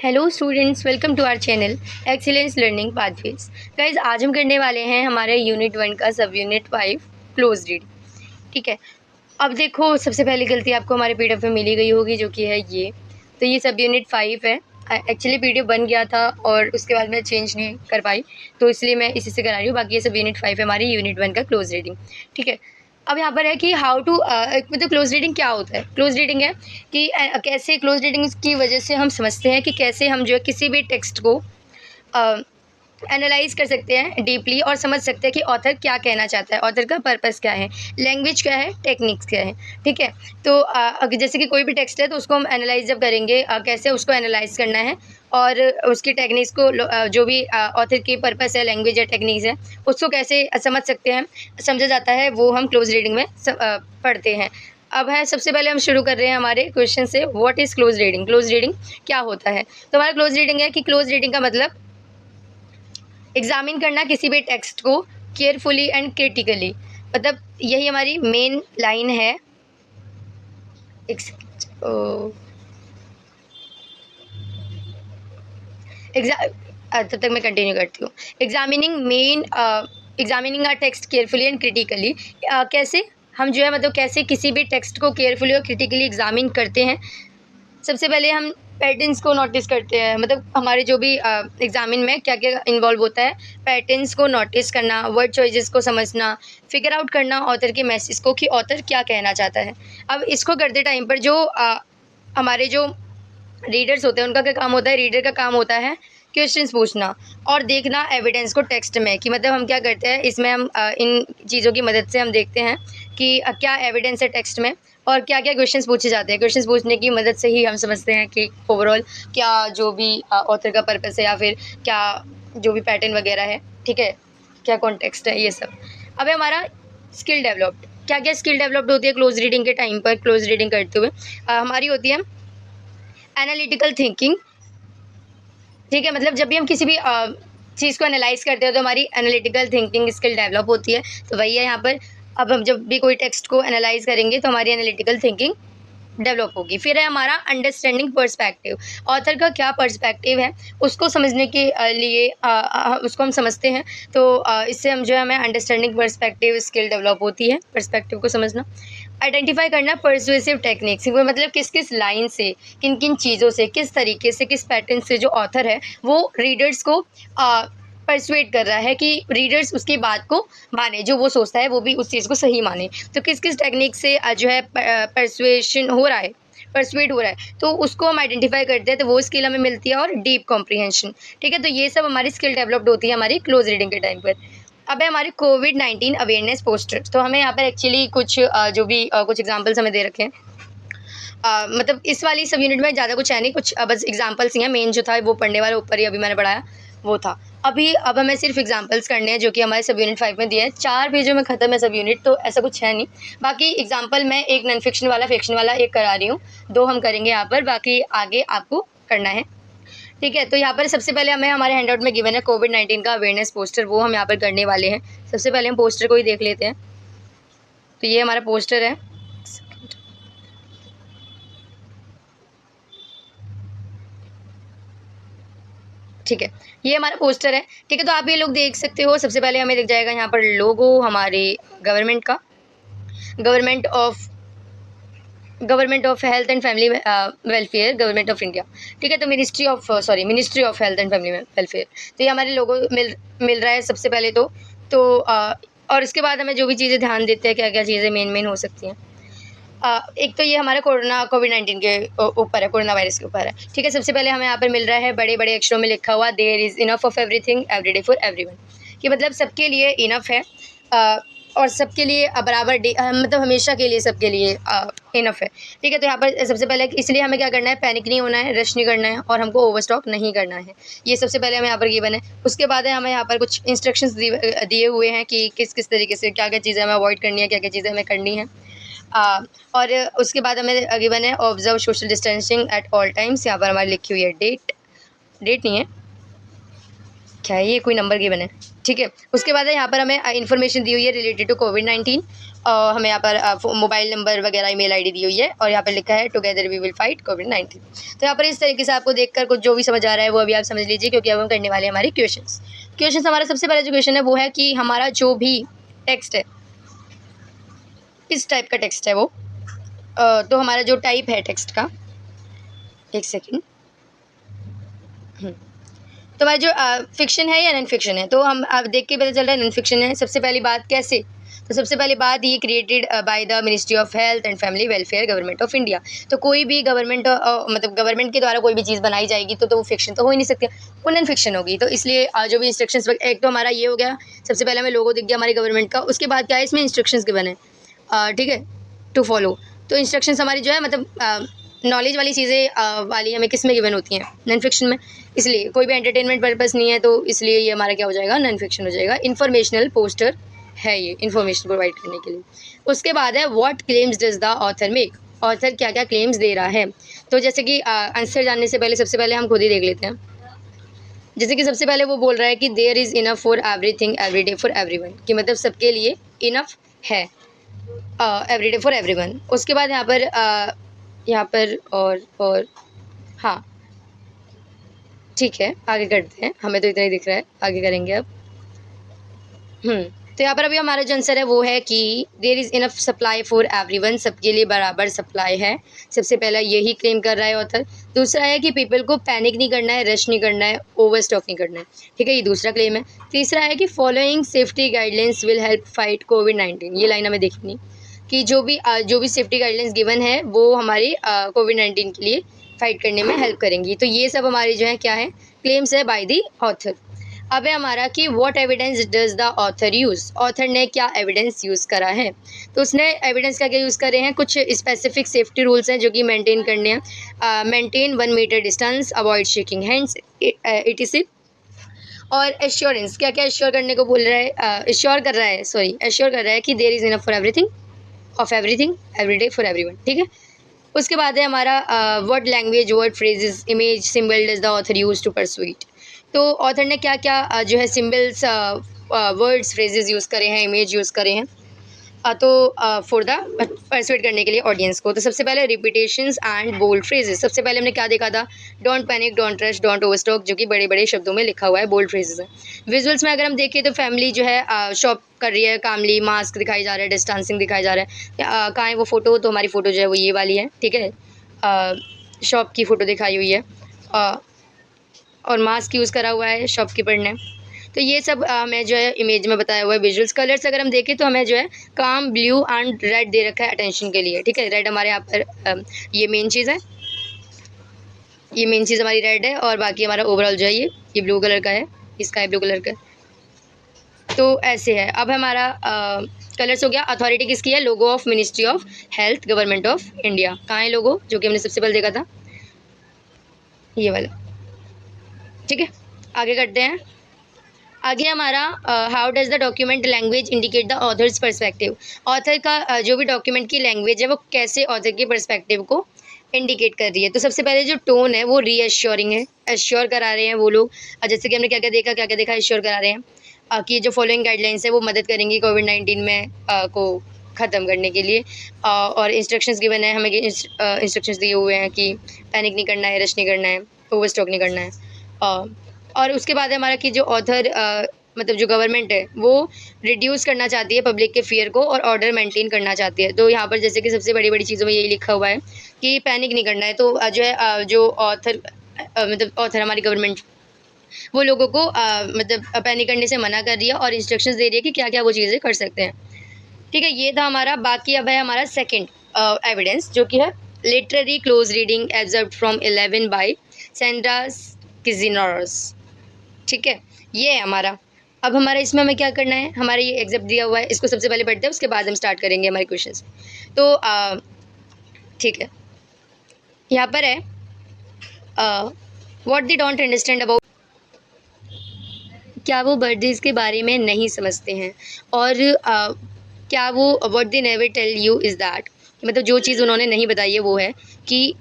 Hello students, welcome to our channel excellence learning pathways. Guys, आज हम करने वाले हैं हमारे यूनिट 1 का सब यूनिट 5 क्लोज रीडिंग। ठीक है, अब देखो, सबसे पहली गलती आपको हमारे पीडीएफ में मिली गई होगी, जो कि है ये। तो ये सब यूनिट 5 है। एक्चुअली पीडीएफ बन गया था और उसके बाद मैं चेंज नहीं कर पाई, तो इसलिए मैं इसी से करा रही हूँ। बाकी ये सब यूनिट 5 है हमारी यूनिट 1 का क्लोज रीडिंग। ठीक है, अब यहाँ पर है कि हाउ टू मतलब क्लोज रीडिंग क्या होता है। क्लोज रीडिंग है कि कैसे क्लोज रीडिंग की वजह से हम समझते हैं कि कैसे हम जो है किसी भी टेक्स्ट को एनालाइज कर सकते हैं डीपली और समझ सकते हैं कि ऑथर क्या कहना चाहता है, ऑथर का पर्पस क्या है, लैंग्वेज क्या है, टेक्निक्स क्या है। ठीक है, तो जैसे कि कोई भी टेक्स्ट है तो उसको हम एनालाइज जब करेंगे, कैसे उसको एनालाइज करना है और उसकी टेक्निक्स को जो भी ऑथर की पर्पस है, लैंग्वेज या टेक्निक्स है, उसको कैसे समझ सकते हैं, समझा जाता है, वो हम क्लोज रीडिंग में पढ़ते हैं। अब है, सबसे पहले हम शुरू कर रहे हैं हमारे क्वेश्चन से। What is close reading? Close reading क्या होता है? तो हमारा क्लोज रीडिंग है कि क्लोज रीडिंग का मतलब एग्जामिन करना किसी भी टेक्स्ट को केयरफुली एंड क्रिटिकली। मतलब यही हमारी मेन लाइन है। तब तक मैं कंटिन्यू करती हूँ। Examining a text carefully and critically. कैसे हम जो है, मतलब कैसे किसी भी टेक्स्ट को केयरफुली और क्रिटिकली एग्जामिन करते हैं। सबसे पहले हम पैटर्न्स को नोटिस करते हैं, मतलब हमारे जो भी एग्जामिन में क्या क्या इन्वॉल्व होता है। पैटर्न्स को नोटिस करना, वर्ड चॉइसेस को समझना, फिगर आउट करना ऑथर के मैसेज को कि ऑथर क्या कहना चाहता है। अब इसको करते टाइम पर जो हमारे जो रीडर्स होते हैं, उनका क्या काम होता है? रीडर का काम होता है क्वेश्चंस पूछना और देखना एविडेंस को टेक्स्ट में, कि मतलब हम क्या करते हैं इसमें, हम इन चीज़ों की मदद से हम देखते हैं कि क्या एविडेंस है टेक्स्ट में और क्या क्या क्वेश्चंस पूछे जाते हैं। क्वेश्चंस पूछने की मदद से ही हम समझते हैं कि ओवरऑल क्या जो भी ऑथर का पर्पस है, या फिर क्या जो भी पैटर्न वगैरह है। ठीक है, क्या कॉन्टेक्स्ट है, ये सब। अब है हमारा स्किल डेवलप्ड। क्या क्या स्किल डेवलप्ड होती है क्लोज रीडिंग के टाइम पर, क्लोज रीडिंग करते हुए? हमारी होती है एनालिटिकल थिंकिंग। ठीक है, मतलब जब भी हम किसी भी चीज़ को एनालाइज करते हैं तो हमारी एनालिटिकल थिंकिंग स्किल डेवलप होती है। तो वही है यहाँ पर। अब हम जब भी कोई टेक्स्ट को एनालाइज करेंगे तो हमारी एनालिटिकल थिंकिंग डेवलप होगी। फिर है हमारा अंडरस्टैंडिंग पर्सपेक्टिव। ऑथर का क्या पर्सपेक्टिव है, उसको समझने के लिए उसको हम समझते हैं। तो इससे हम जो है, हमें अंडरस्टैंडिंग पर्सपेक्टिव स्किल डेवलप होती है, पर्सपेक्टिव को समझना। आइडेंटिफाई करना पर्सुएसिव टेक्निक्स, मतलब किस किस लाइन से, किन किन चीज़ों से, किस तरीके से, किस पैटर्न से जो ऑथर है वो रीडर्स को परसुएट कर रहा है कि रीडर्स उसकी बात को माने, जो वो सोचता है वो भी उस चीज़ को सही माने। तो किस किस टेक्निक से जो है परसुएशन हो रहा है, परसुएट हो रहा है, तो उसको हम आइडेंटिफाई करते हैं, तो वो स्किल हमें मिलती है। और डीप कॉम्प्रीहेंशन। ठीक है, तो ये सब हमारी स्किल डेवलप्ड होती है हमारी क्लोज रीडिंग के टाइम पर। अब है हमारे कोविड-19 अवेयरनेस पोस्टर। तो हमें यहाँ पर एक्चुअली कुछ जो भी कुछ एग्जांपल्स हमें दे रखे हैं। मतलब इस वाली सब यूनिट में ज़्यादा कुछ है नहीं, कुछ बस एग्जांपल्स ही हैं। मेन जो था वो पढ़ने वाला ऊपर ही अभी मैंने पढ़ाया वो था। अब हमें सिर्फ एग्जांपल्स करने हैं, जो कि हमारे सब यूनिट 5 में दिए हैं। 4 पेजों में ख़त्म है सब यूनिट, तो ऐसा कुछ है नहीं। बाकी एग्जांपल मैं एक नॉन फिक्शन वाला, फिक्शन वाला एक करा रही हूँ, 2 हम करेंगे यहाँ पर, बाकी आगे आपको करना है। ठीक है, तो यहाँ पर सबसे पहले हमें हमारे हैंडआउट में गिवन है कोविड-19 का अवेयरनेस पोस्टर, वो हम यहाँ पर करने वाले हैं। सबसे पहले हम पोस्टर को ही देख लेते हैं। तो ये हमारा पोस्टर है। ठीक है, ये हमारा पोस्टर है। ठीक है, तो आप ये लोग देख सकते हो। सबसे पहले हमें दिख जाएगा यहाँ पर लोगो हमारे गवर्नमेंट का, government of government of health and family welfare, government of India. ठीक है, तो ministry of health and family welfare. तो ये हमारे लोगो मिल रहा है सबसे पहले तो और इसके बाद हमें जो भी चीज़ें ध्यान देते हैं, क्या क्या चीज़ें मेन हो सकती हैं। एक तो ये हमारा कोविड-19 के ऊपर है, कोरोना वायरस के ऊपर है। ठीक है, सबसे पहले हमें यहाँ पर मिल रहा है बड़े बड़े अक्षरों में लिखा हुआ, there is enough of everything everyday for everyone. कि मतलब सबके लिए इनफ है और सबके लिए बराबर मतलब हमेशा के लिए सबके लिए इनफ है। ठीक है, तो यहाँ पर सबसे पहले इसलिए हमें क्या करना है, पैनिक नहीं होना है, रश नहीं करना है और हमको ओवरस्टॉक नहीं करना है। ये सबसे पहले हमें यहाँ पर गिवन है। उसके बाद है हमें यहाँ पर कुछ इंस्ट्रक्शंस दिए हुए हैं कि किस किस तरीके से क्या क्या चीज़ें हमें अवॉइड करनी है, क्या क्या चीज़ें हमें करनी है। और उसके बाद हमें गिवन है observe social distancing at all times. यहाँ पर हमारी लिखी हुई है डेट नहीं है, क्या है ये, कोई नंबर गिवन है। ठीक है, उसके बाद यहाँ पर हमें इन्फॉर्मेशन दी हुई है रिलेटेड टू कोविड-19 हमें यहाँ पर मोबाइल नंबर वगैरह ईमेल आईडी दी हुई है और यहाँ पर लिखा है टुगेदर वी विल फाइट कोविड-19। तो यहाँ पर इस तरीके से आपको देखकर कुछ जो भी समझ आ रहा है वो अभी आप समझ लीजिए, क्योंकि अब हम करने वाले हैं हमारे क्वेश्चंस। हमारा सबसे पहला जो क्वेश्चन है वो है कि हमारा जो भी टेक्स्ट है, इस टाइप का टेक्स्ट है वो, तो हमारा जो टाइप है टेक्स्ट का, एक सेकेंड, तो हमारा जो फिक्शन है या नॉन फिक्शन है, तो हम आप देख के पता चल रहा है नॉन फिक्शन है। सबसे पहली बात कैसे, तो सबसे पहली बात ये created by the ministry of health and family welfare government of India. तो कोई भी गवर्नमेंट मतलब गवर्नमेंट के द्वारा कोई भी चीज़ बनाई जाएगी तो वो फिक्शन तो हो ही नहीं सकती, वो नॉन फिक्शन होगी। तो इसलिए जो भी इंस्ट्रक्शंस, एक तो हमारा ये हो गया, सबसे पहले हमें लोगो दिख गया हमारी गवर्नमेंट का। उसके बाद क्या है, इसमें इंस्ट्रक्शंस गिवन है, ठीक है, टू फॉलो। तो इंस्ट्रक्शंस हमारी जो है मतलब नॉलेज वाली चीज़ें वाली हमें किस में गिवन होती हैं, नॉन फिक्शन में। इसलिए कोई भी एंटरटेनमेंट पर्पस नहीं है, तो इसलिए ये हमारा क्या हो जाएगा, नॉन फिक्शन हो जाएगा। इन्फॉर्मेशनल पोस्टर है ये, इन्फॉर्मेशन प्रोवाइड करने के लिए। उसके बाद है what claims does the author make, author क्या क्या क्लेम्स दे रहा है। तो जैसे कि आंसर जानने से पहले सबसे पहले हम खुद ही देख लेते हैं। जैसे कि सबसे पहले वो बोल रहा है कि there is enough for everything every day for everyone, कि मतलब सबके लिए इनफ है एवरी डे फॉर एवरीवन। उसके बाद यहाँ पर और हाँ, ठीक है, आगे करते हैं, हमें तो इतना ही दिख रहा है, आगे करेंगे अब। तो यहाँ पर अभी हमारा जो आंसर है वो है कि there is enough supply for everyone, सबके लिए बराबर सप्लाई है। सबसे पहला यही क्लेम कर रहा है ऑथर। दूसरा है कि पीपल को पैनिक नहीं करना है, रश नहीं करना है, ओवर स्टॉक नहीं करना है, ठीक है, ये दूसरा क्लेम है। तीसरा है कि following safety guidelines will help fight कोविड-19, ये लाइन हमें देखनी, कि जो भी सेफ्टी गाइडलाइंस गिवन है वो हमारी कोविड-19 के लिए फाइट करने में हेल्प करेंगी। तो ये सब हमारी जो है क्या है, क्लेम्स है बाय द ऑथर। अब है हमारा कि what evidence does the author use, author ने क्या एविडेंस यूज़ करा है। तो उसने एविडेंस क्या क्या यूज़ करे हैं, कुछ स्पेसिफिक सेफ्टी रूल्स हैं जो कि मेंटेन करने हैं। Maintain 1 metre distance, avoid shaking hands, etc। और एश्योरेंस, क्या क्या एश्योर करने को बोल रहा है, एश्योर कर रहा है कि there is enough for everything of everything every day for everyone, ठीक है। उसके बाद है हमारा word language, word phrases, image, symbol does the author use to persuade. तो ऑथर ने क्या क्या जो है सिंबल्स, वर्ड्स, फ्रेजेस यूज़ करे हैं, इमेज यूज़ करे हैं, तो फॉर द परसुएट करने के लिए ऑडियंस को। तो सबसे पहले रिपीटेशंस एंड बोल्ड फ्रेजेस। सबसे पहले हमने क्या देखा था, don't panic, don't rush, don't Overstock, जो कि बड़े बड़े शब्दों में लिखा हुआ है, बोल्ड फ्रेजेस है। विजुअल्स में अगर हम देखें तो फैमिली जो है शॉप कर रही है, कामली, मास्क दिखाई जा रहा है, डिस्टेंसिंग दिखाई जा रहा है। कहाँ है वो फ़ोटो, तो हमारी फ़ोटो जो है वो ये वाली है, ठीक है, शॉप की फ़ोटो दिखाई हुई है, और मास्क यूज़ करा हुआ है शॉपकीपर ने। तो ये सब हमें जो है इमेज में बताया हुआ है। विजुअल्स कलर्स अगर हम देखें तो हमें जो है काम, ब्लू एंड रेड दे रखा है अटेंशन के लिए, ठीक है। रेड हमारे यहाँ पर ये मेन चीज़ है, ये मेन चीज़ हमारी रेड है, और बाकी हमारा ओवरऑल जो है ये ब्लू कलर का है, स्काई ब्लू कलर का। तो ऐसे है। अब हमारा कलर्स हो गया। अथॉरिटी किसकी है, logo of ministry of health government of India. कहाँ है लोगो, जो कि हमने सबसे पहले देखा था, ये वाला, ठीक है। आगे करते हैं। आगे हमारा how does the document language indicate the author's perspective. Author का जो भी डॉक्यूमेंट की लैंग्वेज है वो कैसे ऑथर के पर्सपेक्टिव को इंडिकेट कर रही है। तो सबसे पहले जो टोन है वो रीअश्योरिंग है, एश्योर करा रहे हैं वो लोग। जैसे कि हमने क्या क्या देखा, एश्योर करा रहे हैं कि जो फॉलोइंग गाइडलाइंस है वो मदद करेंगी कोविड-19 में को ख़त्म करने के लिए। और इंस्ट्रक्शंस गिवन है, हमें इंस्ट्रक्शंस दिए हुए हैं कि पैनिक नहीं करना है, रश नहीं करना है, ओवर स्टॉक नहीं करना है। और उसके बाद है हमारा कि जो ऑथर मतलब जो गवर्नमेंट है वो रिड्यूस करना चाहती है पब्लिक के फियर को और ऑर्डर मेंटेन करना चाहती है। तो यहाँ पर जैसे कि सबसे बड़ी बड़ी चीज़ों में यही लिखा हुआ है कि पैनिक नहीं करना है। तो जो है जो ऑथर मतलब ऑथर हमारी गवर्नमेंट वो लोगों को मतलब पैनिक करने से मना कर रही है और इंस्ट्रक्शंस दे रही है कि क्या क्या वो चीज़ें कर सकते हैं, ठीक है। ये था हमारा। बाकी अब है हमारा सेकेंड एविडेंस, जो कि है literary close reading observe from 11 by सेंड्रास किजिनर्स, ठीक है, ये है हमारा। अब हमारा इसमें हमें क्या करना है, हमारा ये एग्जैम्पल दिया हुआ है, इसको सबसे पहले पढ़ते हैं, उसके बाद हम स्टार्ट करेंगे हमारे क्वेश्चंस। तो ठीक है, यहाँ पर है what they don't understand about, क्या वो बर्थडेज के बारे में नहीं समझते हैं, और क्या वो what they never tell you is that, मतलब जो चीज़ उन्होंने नहीं बताई है वो है कि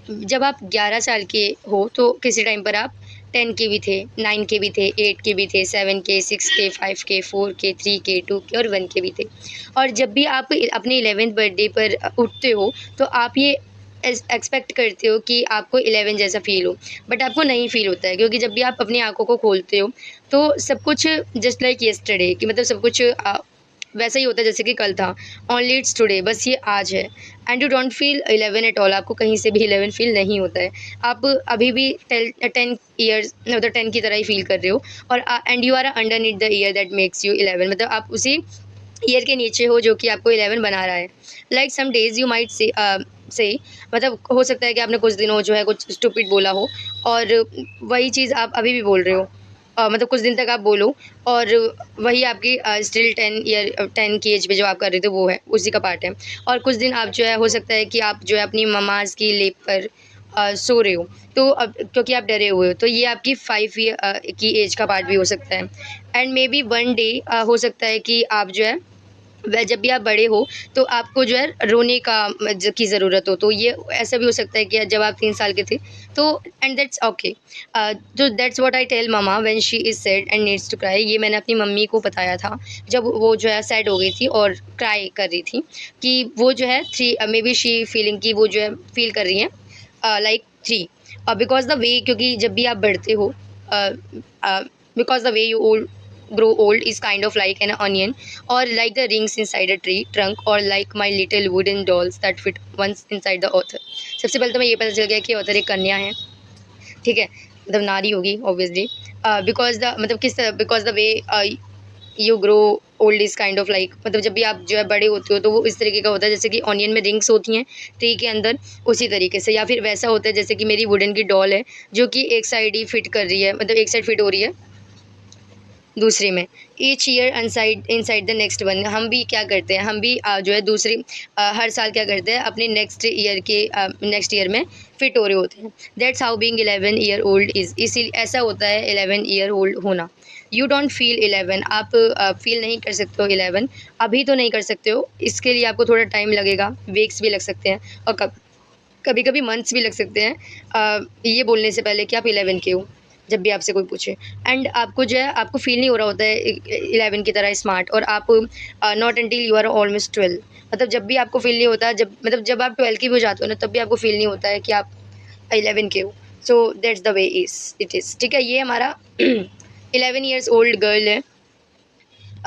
जब आप 11 साल के हो तो किसी टाइम पर आप 10 के भी थे, 9 के भी थे, 8 के भी थे, 7 के, 6 के, 5 के, 4 के, 3 के, 2 के और 1 के भी थे। और जब भी आप अपने 11th बर्थडे पर उठते हो तो आप ये एक्सपेक्ट करते हो कि आपको 11 जैसा फ़ील हो, बट आपको नहीं फ़ील होता है, क्योंकि जब भी आप अपनी आँखों को खोलते हो तो सब कुछ जस्ट लाइक यस्टरडे, कि मतलब सब कुछ वैसा ही होता है जैसे कि कल था। ओनली इट्स टुडे, बस ये आज है। And you don't feel 11 at all, आपको कहीं से भी 11 फील नहीं होता है। आप अभी भी 10 ईयर्स मतलब 10 की तरह ही फील कर रहे हो। और and you are underneath the year that makes you 11, मतलब आप उसी ईयर के नीचे हो जो कि आपको 11 बना रहा है। Like some days you might say मतलब हो सकता है कि आपने कुछ दिनों जो है कुछ स्टूपिड बोला हो, और वही चीज़ आप अभी भी बोल रहे हो। मतलब कुछ दिन तक आप बोलो और वही आपकी स्टिल 10 की एज पे जो आप कर रहे थे वो है, उसी का पार्ट है। और कुछ दिन आप जो है हो सकता है कि आप जो है अपनी ममाज़ की लेप पर सो रहे हो, तो अब क्योंकि आप डरे हुए हो, तो ये आपकी 5 ईयर की एज का पार्ट भी हो सकता है। And may be one day हो सकता है कि आप जो है वह जब भी आप बड़े हो तो आपको जो है रोने का की ज़रूरत हो, तो ये ऐसा भी हो सकता है कि जब आप 3 साल के थे तो। And that's okay. तो that's what I tell mama when she is sad and needs to cry, ये मैंने अपनी मम्मी को बताया था जब वो जो है सैड हो गई थी और क्राई कर रही थी, कि वो जो है 3 मे बी शी फीलिंग कि वो जो है फ़ील कर रही हैं लाइक 3, बिकॉज़ द वे, क्योंकि जब भी आप बढ़ते हो because the way you old grow old is kind of like an onion, or like the rings inside a tree trunk, or like my little wooden dolls that fit once inside the author। सबसे पहले तो मैं ये पता चल गया कि author एक कन्या है, ठीक है, मतलब नारी होगी ऑब्वियसली। बिकॉज द मतलब किस तरह, because the way you grow old is kind of like, मतलब जब भी आप जो है बड़े होते हो तो वो इस तरीके का होता है जैसे कि ऑनियन में रिंग्स होती हैं ट्री के अंदर, उसी तरीके से। या फिर वैसा होता है जैसे कि मेरी वुडन की डॉल है जो कि एक साइड ही फिट कर रही है, मतलब एक साइड फिट हो रही है दूसरी में। Each year onside inside the next one, हम भी क्या करते हैं, हम भी जो है दूसरी हर साल क्या करते हैं अपने नेक्स्ट ईयर में फिट हो रहे होते हैं। That's how being 11 year old is, इसी ऐसा होता है 11 ईयर ओल्ड होना। यू डोंट फील 11, आप फील नहीं कर सकते हो 11, अभी तो नहीं कर सकते हो, इसके लिए आपको थोड़ा टाइम लगेगा, वीक्स भी लग सकते हैं और कभी कभी मंथ्स भी लग सकते हैं ये बोलने से पहले कि आप 11 के हो, जब भी आपसे कोई पूछे। एंड आपको जो है आपको फील नहीं हो रहा होता है 11 की तरह स्मार्ट, और आप not until you are almost 12, मतलब जब भी आपको फील नहीं होता, जब मतलब जब आप 12 की भी हो जाते हो ना, तब भी आपको फील नहीं होता है कि आप 11 के हो। So that's the way is it is, ठीक है। ये हमारा 11 ईयर्स ओल्ड गर्ल है,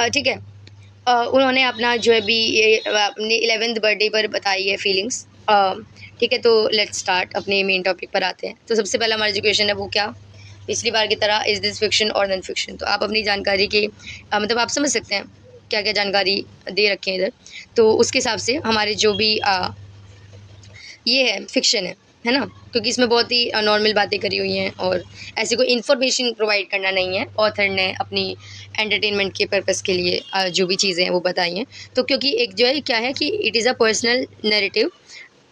ठीक है। उन्होंने अपना जो है भी ये अपने 11th बर्थडे पर बताई है फीलिंग्स, ठीक है। तो लेट्स स्टार्ट, अपने मेन टॉपिक पर आते हैं। तो सबसे पहला हमारा जो क्वेश्चन है वो क्या, पिछली बार की तरह, इज़ दिस फिक्शन और नॉन फिक्शन। तो आप अपनी जानकारी के मतलब आप समझ सकते हैं क्या क्या जानकारी दे रखे हैं इधर, तो उसके हिसाब से हमारे जो भी ये है फिक्शन है ना, क्योंकि इसमें बहुत ही नॉर्मल बातें करी हुई हैं और ऐसी कोई इन्फॉर्मेशन प्रोवाइड करना नहीं है। ऑथर ने अपनी एंटरटेनमेंट के पर्पज़ के लिए जो भी चीज़ें हैं वो बताई हैं। तो क्योंकि एक जो है क्या है कि it is a personal narrative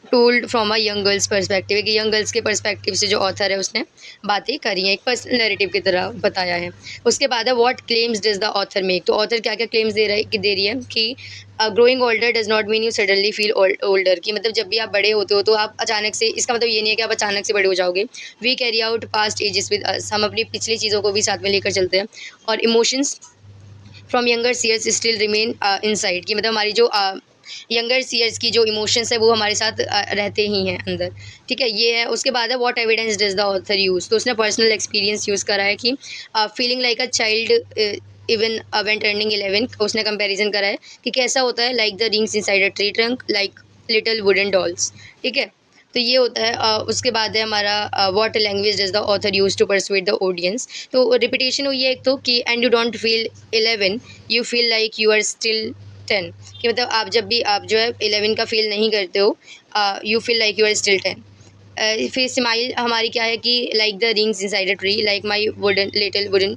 told from a young girls perspective, एक यंग गर्ल्स के पर्सपेक्टिव से जो ऑथर है उसने बातें करी हैं, एक पर्सनल नैरेटिव की तरह बताया है। उसके बाद है what claims does the author make, तो ऑथर क्या क्या क्लेम्स दे रही है कि growing older does not mean you suddenly feel older, कि मतलब जब भी आप बड़े होते हो तो आप अचानक से, इसका मतलब ये नहीं है कि आप अचानक से बड़े हो जाओगे। We carry out past ages with us, हम अपनी पिछली चीज़ों को भी साथ में लेकर चलते हैं। और emotions from younger years still remain inside, कि मतलब हमारी जो यंगर सीयर्स की जो इमोशंस है वो हमारे साथ रहते ही हैं अंदर, ठीक है। ये है। उसके बाद है what evidence does the author use, तो उसने पर्सनल एक्सपीरियंस यूज़ करा है कि feeling like a child even when turning 11, उसने कंपैरिजन करा है कि कैसा होता है like the rings inside a tree trunk like little wooden dolls, ठीक है। तो ये होता है। उसके बाद है हमारा what language does the author use to persuade the audience, तो रिपीटेशन हुई है एक तो कि and you don't feel 11, you feel like you are still 10, कि मतलब आप जब भी आप जो है 11 का फील नहीं करते हो, you feel like you are still 10। फिर स्माइल हमारी क्या है कि like the rings inside a tree like my wooden little wooden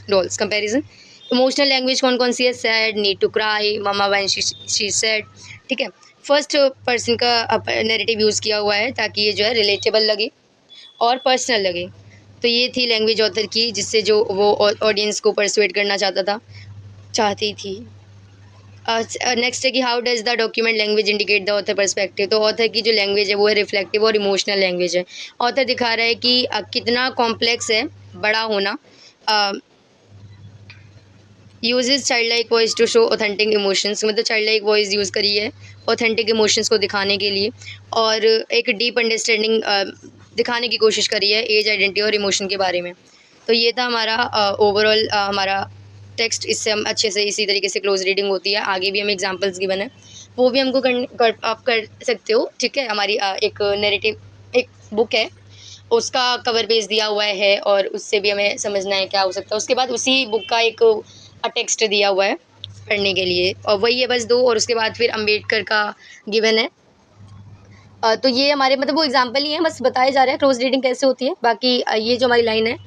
dolls comparison. Emotional language कौन कौन सी है, sad, need to cry, mama when she sad, ठीक है। फर्स्ट पर्सन का नैरेटिव यूज़ किया हुआ है ताकि ये जो है रिलेटेबल लगे और पर्सनल लगे। तो ये थी लैंग्वेज ऑथर की, जिससे जो वो ऑडियंस को परसुएट करना चाहती थी। नेक्स्ट है कि how does the document language indicate the author perspective, तो ऑथर की जो लैंग्वेज है वो है रिफ्लेक्टिव और इमोशनल लैंग्वेज है। ऑथर दिखा रहा है कि कितना कॉम्प्लेक्स है बड़ा होना, uses child like voice to show authentic emotions, मतलब चाइल्ड लाइक वॉइस यूज़ करी है ऑथेंटिक इमोशंस को दिखाने के लिए, और एक डीप अंडरस्टैंडिंग दिखाने की कोशिश करी है एज, आइडेंटिटी और इमोशन के बारे में। तो ये था हमारा ओवरऑल हमारा टेक्स्ट। इससे हम अच्छे से इसी तरीके से क्लोज रीडिंग होती है। आगे भी हमें एग्जांपल्स गिवन है, वो भी हमको आप कर सकते हो, ठीक है। हमारी एक नैरेटिव एक बुक है, उसका कवर पेज दिया हुआ है और उससे भी हमें समझना है क्या हो सकता है। उसके बाद उसी बुक का एक टेक्स्ट दिया हुआ है पढ़ने के लिए, और वही है बस दो, और उसके बाद फिर अम्बेडकर का गिवन है। तो ये हमारे मतलब वो एग्जाम्पल ही है, बस बताया जा रहा है क्लोज रीडिंग कैसे होती है। बाकी ये जो हमारी लाइन है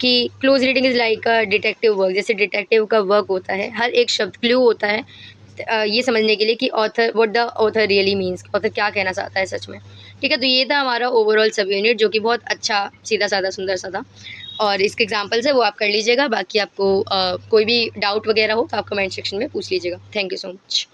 कि close reading is like a detective work, जैसे डिटेक्टिव का वर्क होता है, हर एक शब्द क्लू होता है ये समझने के लिए कि author what the author really means, author क्या कहना चाहता है सच में, ठीक है। तो ये था हमारा ओवरऑल सब यूनिट, जो कि बहुत अच्छा, सीधा साधा, सुंदर सा था, और इसके एग्जांपल्स है वो आप कर लीजिएगा। बाकी आपको कोई भी डाउट वगैरह हो तो आप कमेंट सेक्शन में पूछ लीजिएगा। Thank you so much.